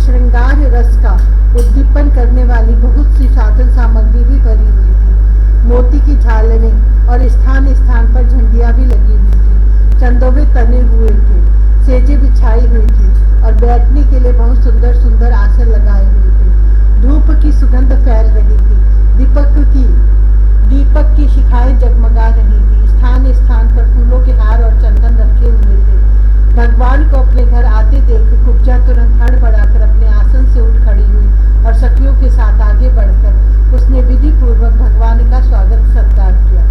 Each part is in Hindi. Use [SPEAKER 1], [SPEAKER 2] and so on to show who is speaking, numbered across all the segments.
[SPEAKER 1] श्रृंगार रस का उद्दीपन करने वाली बहुत सी साधन सामग्री भी भरी हुई थी। मोती की झालरें और स्थान स्थान पर झंडियां भी लगी हुई थी। चंदोबे तने हुए थे, सेजे बिछाई हुई थी और बैठने के लिए बहुत सुंदर सुंदर आसन लगाए हुए थे। धूप की सुगंध फैल रही थी। दीपक की शिखाएं जगमगा रही थी। स्थान स्थान पर फूलों के हार और चंदन रखे हुए थे। भगवान को अपने घर आते देख कुब्जा तुरंत हड़बड़ाकर अपने आसन से उठ खड़ी हुई और सखियों के साथ आगे बढ़कर उसने विधि पूर्वक भगवान का स्वागत सत्कार किया।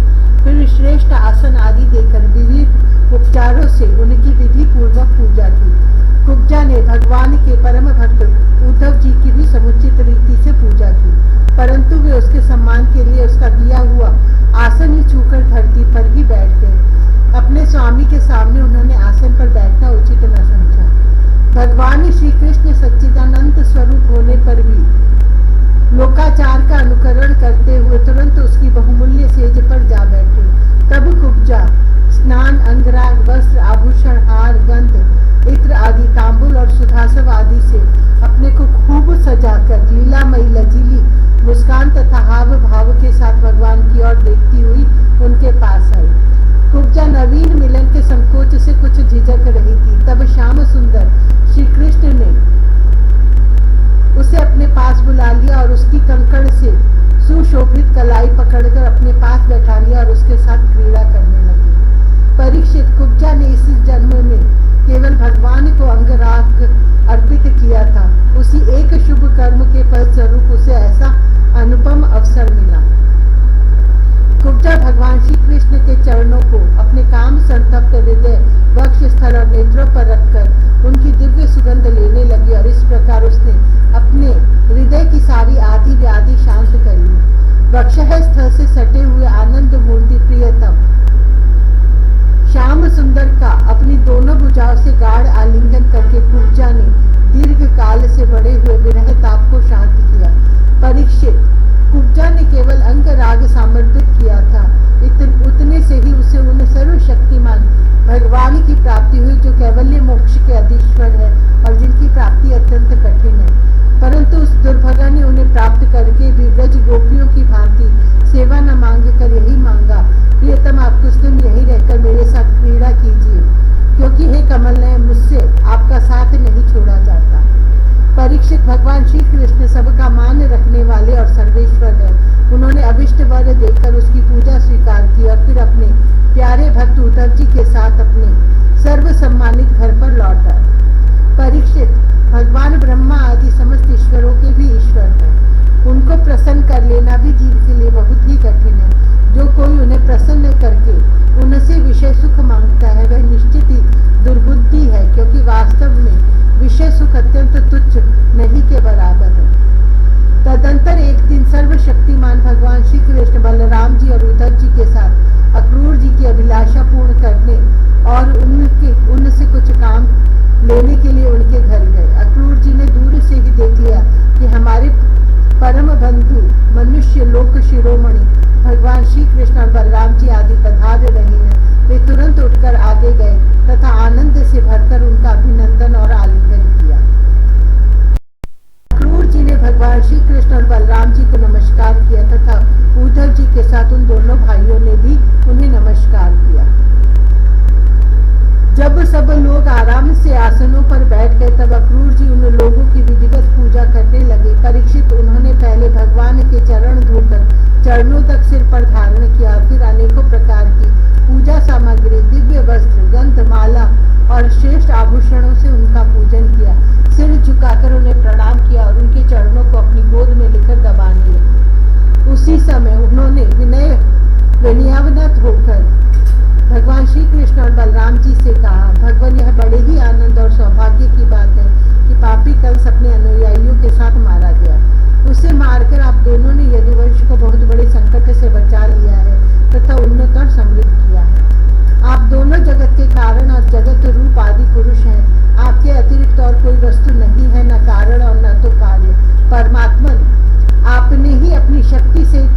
[SPEAKER 1] फिर श्रेष्ठ आसन आदि देकर विविध उपचारों से उनकी विधि पूर्वक पूजा की। कुब्जा ने भगवान के परम भक्त उद्धव जी की भी समुचित रीति से पूजा की, परंतु वे उसके सम्मान के लिए उसका दिया हुआ आसन ही छूकर धरती पर ही बैठ गए। अपने स्वामी के सामने उन्होंने आसन पर बैठना उचित न समझा। भगवान श्री कृष्ण सच्चिदानंद स्वरूप होने पर भी लोकाचार का अनुकरण करते हुए तुरंत उसकी बहुमूल्य सेज पर जा बैठे। तब कुब्जा स्नान, अंगराग, वस्त्र, आभूषण, हार, गंध, इत्र आदि तांबुल और सुधासव आदि से अपने को खूब सजाकर लीलामयी लजीली मुस्कान तथा हाव भाव के साथ भगवान की ओर देखती हुई उनके पास आई। कुब्जा नवीन मिलन के संकोच से कुछ झिझक रही थी। तब श्याम सुंदर श्री कृष्ण ने उसे अपने पास बुला लिया और उसकी कंकड़ से सुशोभित कलाई पकड़कर अपने पास बैठा लिया और उसके साथ क्रीड़ा करने लगे। परीक्षित, कुब्जा ने इस जन्म में केवल भगवान को अंगराग अर्पित किया था। उसी एक शुभ कर्म के फलस्वरूप उसे ऐसा अनुपम अवसर मिला। कुब्जा भगवान श्री कृष्ण के चरणों को अपने काम संतप्त हृदय, वक्ष स्थल और नेत्रों पर रखकर उनकी दिव्य सुगंध लेने लगी और इस प्रकार उसने अपने हृदय की सारी आदि व्याधि शांत कर ली। वक्षः स्थल से सटे हुए आनंद मूर्ति प्रियतम श्याम सुंदर का अपनी दोनों भुजाओं से गाढ़ आलिंगन करके कुब्जा ने दीर्घ काल से बढ़े हुए विरह ताप को शांत किया। परीक्षित, कुब्जा ने केवल अंगराग समर्पित किया था। उतने से ही उसे उन सर्वशक्तिमान भगवान की प्राप्ति हुई जो कैवल्य मोक्ष के अधीश्वर है और जिनकी प्राप्ति अत्यंत कठिन है। परंतु उस दुर्भगा ने उन्हें प्राप्त करके भी ब्रज गोपियों की भांति सेवा न मांग कर यही मांगा, प्रियतम आप कुछ दिन यही रहकर मेरे साथ क्रीड़ा कीजिए, क्योंकि हे कमल नयन, मुझसे आपका साथ नहीं छोड़ा जाता। परीक्षित, भगवान श्री कृष्ण सबका मान रखने वाले और सर्वेश्वर है। उन्होंने अभिष्ट वर देकर उसकी पूजा स्वीकार की और फिर अपने प्यारे भक्त उद्धव जी के साथ अपने सर्व सम्मानित घर पर लौट आए। परीक्षित, भगवान ब्रह्मा आदि समस्त ईश्वरों के भी ईश्वर हैं। उनको प्रसन्न कर लेना भी जीव के लिए बहुत ही कठिन है। जो कोई उन्हें प्रसन्न करके उनसे विषय सुख मांगता है वह निश्चित ही दुर्बुद्धि है, क्योंकि वास्तव में विषय सुख अत्यंत तुच्छ नहीं के बराबर है। तदंतर एक दिन सर्वशक्तिमान भगवान श्री कृष्ण बलराम जी और उद्धव जी के साथ अक्रूर जी की अभिलाषा पूर्ण करने और उनसे कुछ काम लेने के लिए उनके घर गए। अक्रूर जी ने दूर से ही देख लिया कि हमारे परम बंधु मनुष्य लोक शिरोमणि भगवान श्री कृष्ण और बलराम जी आदि पधार रहे हैं। वे तुरंत उठकर आगे गए तथा आनंद से भरकर उनका अभिनंदन और आलिंगन किया। अक्रूर जी ने भगवान श्री कृष्ण और बलराम जी को नमस्कार किया तथा उद्धव जी के साथ उन दोनों भाइयों ने भी उन्हें नमस्कार किया। जब सब लोग आराम से आसनों पर बैठ गए तब अक्रूर जी उन लोगों की विधिवत पूजा करने लगे। परीक्षित, उन्होंने पहले भगवान के चरण धोकर चरणों तक सिर पर धारण किया, फिर अनेकों प्रकार की पूजा सामग्री, दिव्य वस्त्र, गंध, माला और श्रेष्ठ आभूषणों से उनका पूजन किया। सिर झुकाकर उन्हें प्रणाम किया और उनके चरणों को अपनी गोद में लेकर दबाने लगे। उसी समय उन्होंने विनयावनत होकर भगवान श्री कृष्ण और बलराम जी से कहा, भगवान, यह बड़े ही आनंद और सौभाग्य की बात है कि पापी कंस अपने अनुयायियों के साथ मारा गया। उसे मारकर आप दोनों ने यदुवंश को बहुत बड़े संकट से बचा लिया है तथा उन्नत और समृद्ध किया है। आप दोनों जगत के कारण और जगत रूप आदि पुरुष हैं। आपके अतिरिक्त और कोई वस्तु नहीं है, न कारण और न तो कार्य। परमात्मन, आपने ही अपनी शक्ति से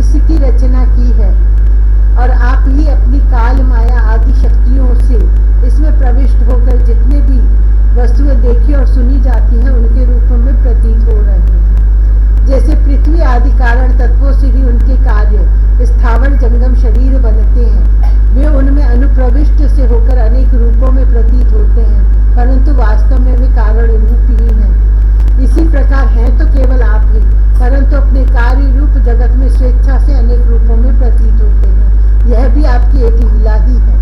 [SPEAKER 1] इसकी रचना की है और आप ही अपनी काल माया आदि शक्तियों से इसमें प्रविष्ट होकर जितने भी वस्तुएं देखी और सुनी जाती हैं उनके रूप स्थावर जंगम शरीर बनते हैं। वे उनमें अनुप्रविष्ट से होकर अनेक रूपों में प्रतीत होते हैं, परंतु वास्तव में वे कारण रूप ही हैं। इसी प्रकार हैं तो केवल आप ही, परंतु अपने कार्य रूप जगत में स्वेच्छा से अनेक रूपों में प्रतीत होते हैं। यह भी आपकी एक लीला ही है।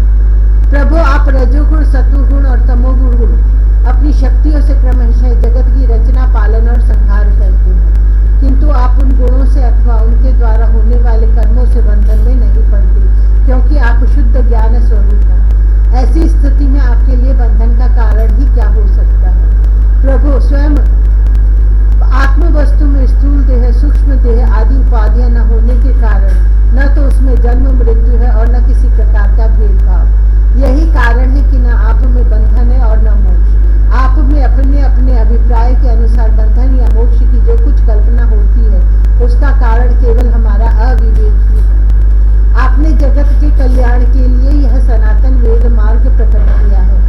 [SPEAKER 1] प्रभु, आप रजोगुण, सत्वगुण और तमोगुण अपनी शक्तियों से क्रमशः जगत की रचना, पालन और संहार करते हैं, किंतु आप उन गुणों से अथवा उनके द्वारा होने वाले कर्मों से बंधन में नहीं पड़ते, क्योंकि आप शुद्ध ज्ञान स्वरूप हैं। ऐसी स्थिति में आपके लिए बंधन का कारण ही क्या हो सकता है। प्रभु, स्वयं आत्म वस्तु में स्थूल देह, सूक्ष्म देह आदि उपाधियां न होने के कारण न तो उसमें जन्म मृत्यु है और न किसी प्रकार का भेदभाव। यही कारण है कि न आप में बंधन है और न मोक्ष। आप में अपने अपने अभिप्राय के अनुसार बंधन या मोक्ष की जो कुछ कल्पना होती है, उसका कारण केवल हमारा अविवेक ही है। आपने जगत के कल्याण के लिए यह सनातन वेद मार्ग प्रकट किया है।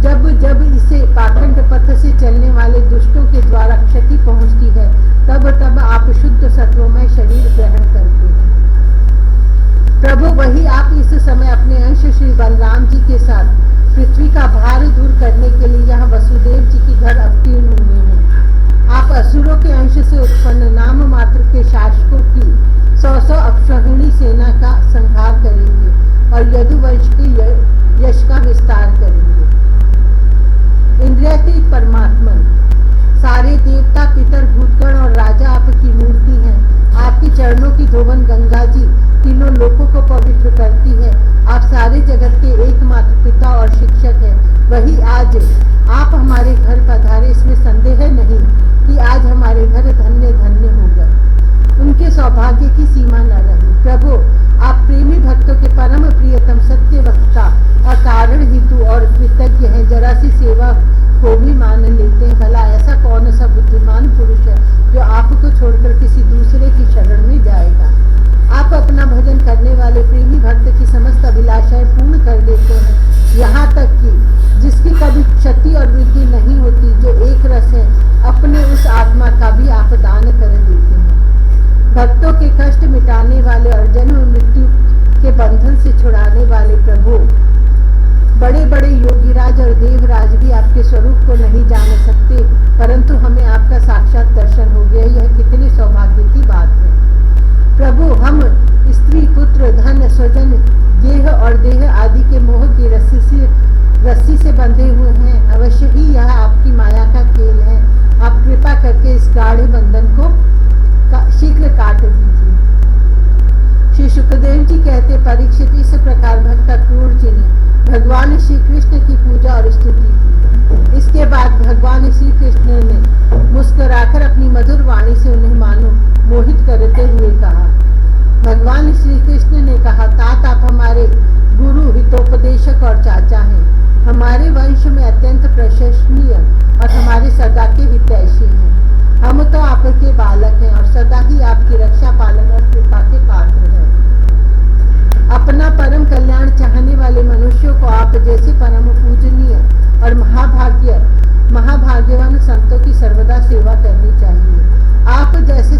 [SPEAKER 1] जब जब इसे पाखंड पथ से चलने वाले दुष्टों के द्वारा क्षति पहुंचती है, तब तब आप शुद्ध सत्वमय शरीर ग्रहण करते हैं। प्रभु, वही आप इस समय अपने अंश श्री बलराम जी के साथ पृथ्वी का भार दूर करने के लिए यहाँ वसुदेव जी की घर अवतीर्ण हुए हैं। आप असुरों के अंश से उत्पन्न नाम मात्र के शासकों की 100 अक्षौहिणी सेना का संहार करेंगे और यदुवंश के यश का विस्तार करेंगे। इंद्रियातीत परमात्मा, सारे देवता, पितर, भूतगण और राजा आपकी मूर्ति हैं। आपके चरणों की धोवन गंगा जी तीनों लोकों को पवित्र करती है। आप सारे जगत के एकमात्र पिता और शिक्षक हैं। वही आज आप हमारे घर पधारे, इसमें संदेह नहीं कि आज हमारे घर धन्य धन्य होगा। उनके सौभाग्य की सीमा न रही। प्रभु, आप प्रेमी भक्तों के परम प्रियतम, सत्य वक्ता, अकारण हेतु और कृतज्ञ हैं। जरा सी सेवा को भी मान लेते हैं। भला ऐसा कौन सा बुद्धिमान पुरुष है जो आपको छोड़कर किसी दूसरे की शरण में जाएगा। आप अपना भजन करने वाले प्रेमी भक्त की समस्त अभिलाषाएं पूर्ण कर देते हैं, यहाँ तक कि जिसकी कभी क्षति और वृद्धि नहीं होती, जो एक रस है, अपने उस आत्मा का भी आप दान कर देते हैं। भक्तों के कष्ट मिटाने वाले और जन्म मृत्यु के बंधन से छुड़ाने वाले प्रभु, बड़े बड़े योगीराज और देवराज भी आपके स्वरूप को नहीं जान सकते, परंतु हमें आपका साक्षात दर्शन हो गया। यह कितने सौभाग्य की बात है। प्रभु, हम स्त्री, पुत्र, धन, स्वजन, गेह और देह आदि के मोह की रस्सी से बंधे हुए हैं। अवश्य ही यह आपकी माया का खेल है। आप कृपा करके इस गाढ़ बंधन को शीघ्र काट दीजिए। श्री सुखदेव जी कहते, परीक्षित, इस प्रकार भक्त क्रूर जी ने भगवान श्री कृष्ण की पूजा और स्तुति की। इसके बाद भगवान श्री कृष्ण ने मुस्कुराकर अपनी मधुर वाणी से उन्हें मानो मोहित करते हुए कहा। भगवान श्री कृष्ण ने कहा, तात, आप हमारे गुरु, हितोपदेशक और चाचा हैं। हमारे वंश में अत्यंत प्रशंसनीय और हमारे सदा के हितैषी हैं। हम तो आपके बालक हैं और सदा ही आपकी रक्षा, पालन और कृपा के पात्र हैं। अपना परम कल्याण चाहने वाले मनुष्यों को आप जैसे परम पूजनीय और महाभाग्यवान संतों की सर्वदा सेवा करनी चाहिए। आप जैसे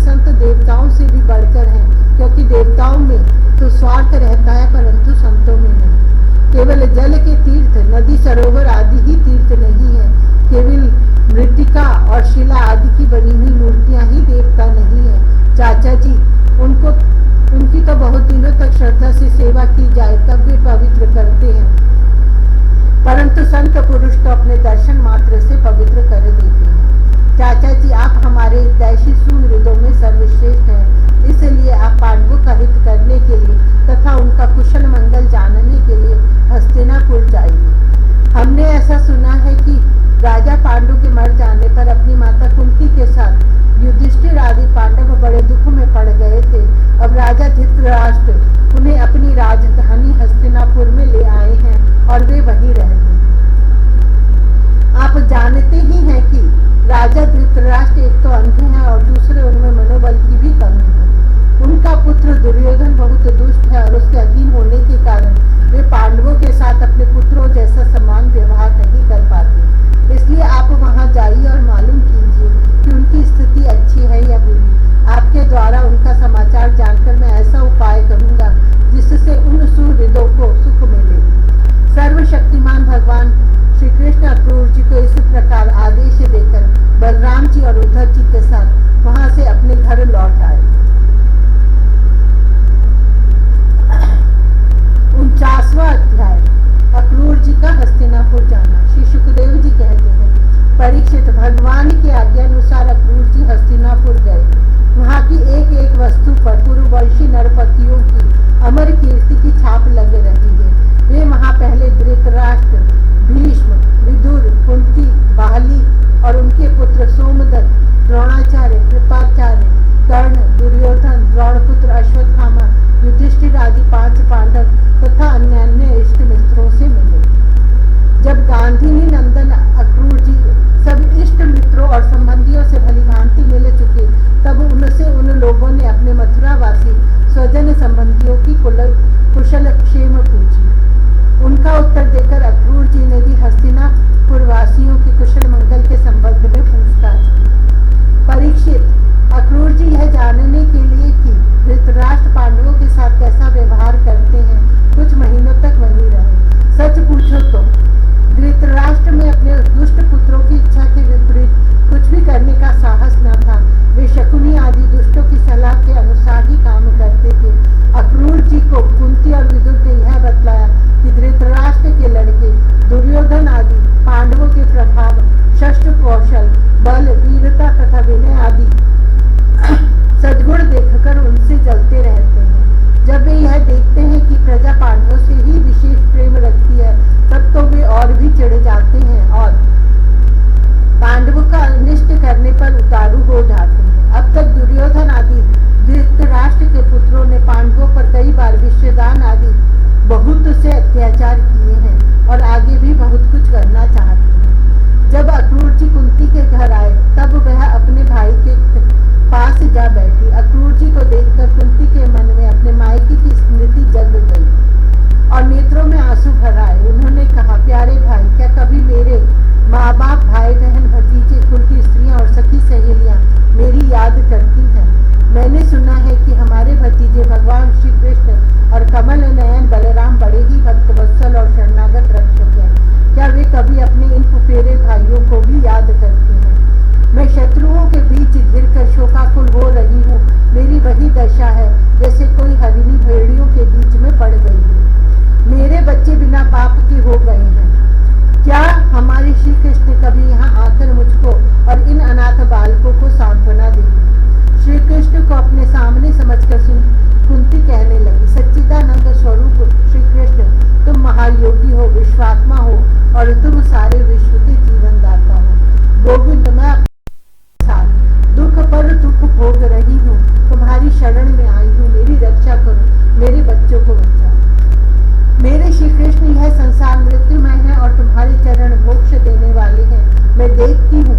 [SPEAKER 1] मैं देखती हूँ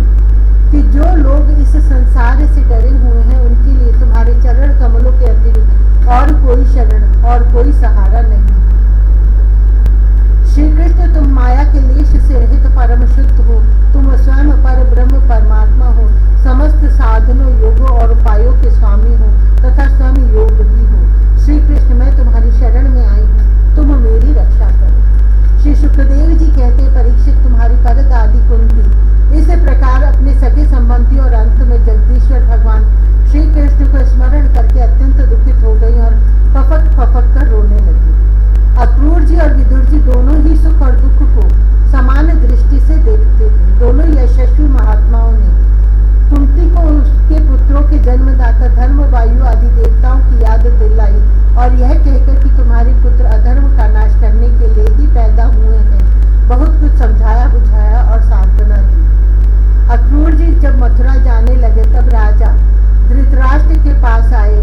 [SPEAKER 1] कि जो लोग इस संसार से डरे हुए हैं उनके लिए तुम्हारे चरण कमलों के अतिरिक्त और कोई शरण और कोई सहारा नहीं। श्री कृष्ण, तुम माया के लेश से रहित परम शुद्ध हो। तुम स्वयं पर ब्रह्म परमात्मा हो, समस्त साधनों योगों और उपायों के स्वामी हो तथा स्वयं योग भी हो। श्री कृष्ण, मैं तुम्हारी शरण में आई हूँ, तुम मेरी रक्षा करो। श्री सुखदेव जी कहते, परीक्षित, तुम्हारी परत आदि कुंती इस प्रकार अपने सगे संबंधी और अंत में जगदीश्वर भगवान श्री कृष्ण को स्मरण करके अत्यंत दुखित हो गई और फपक कर रोने लगी। अक्रूर जी और विदुर जी दोनों ही सुख और दुख को समान दृष्टि से देखते थे। दोनों यशस्वी महात्माओं ने कुंती को उसके पुत्रों के जन्मदाता धर्म, वायु आदि देवताओं की याद दिलाई और यह कहकर कि तुम्हारे पुत्र अधर्म का नाश करने के लिए ही पैदा हुए हैं, बहुत कुछ समझाया बुझाया और सांत्वना दी। अक्रूर जी जब मथुरा जाने लगे तब राजा धृतराष्ट्र के पास आए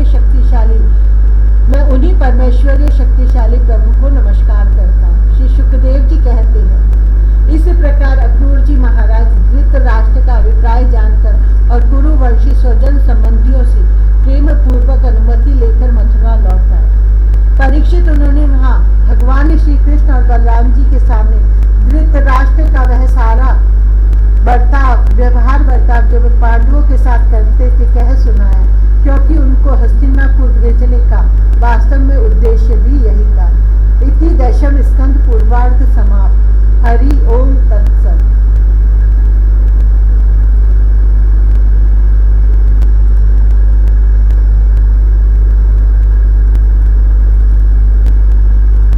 [SPEAKER 1] शक्तिशाली, मैं उन्हीं परमेश्वरीय शक्तिशाली प्रभु को नमस्कार करता हूँ। श्री सुखदेव जी कहते हैं, इस प्रकार अक्रूर जी महाराज धृतराष्ट्र का अभिप्राय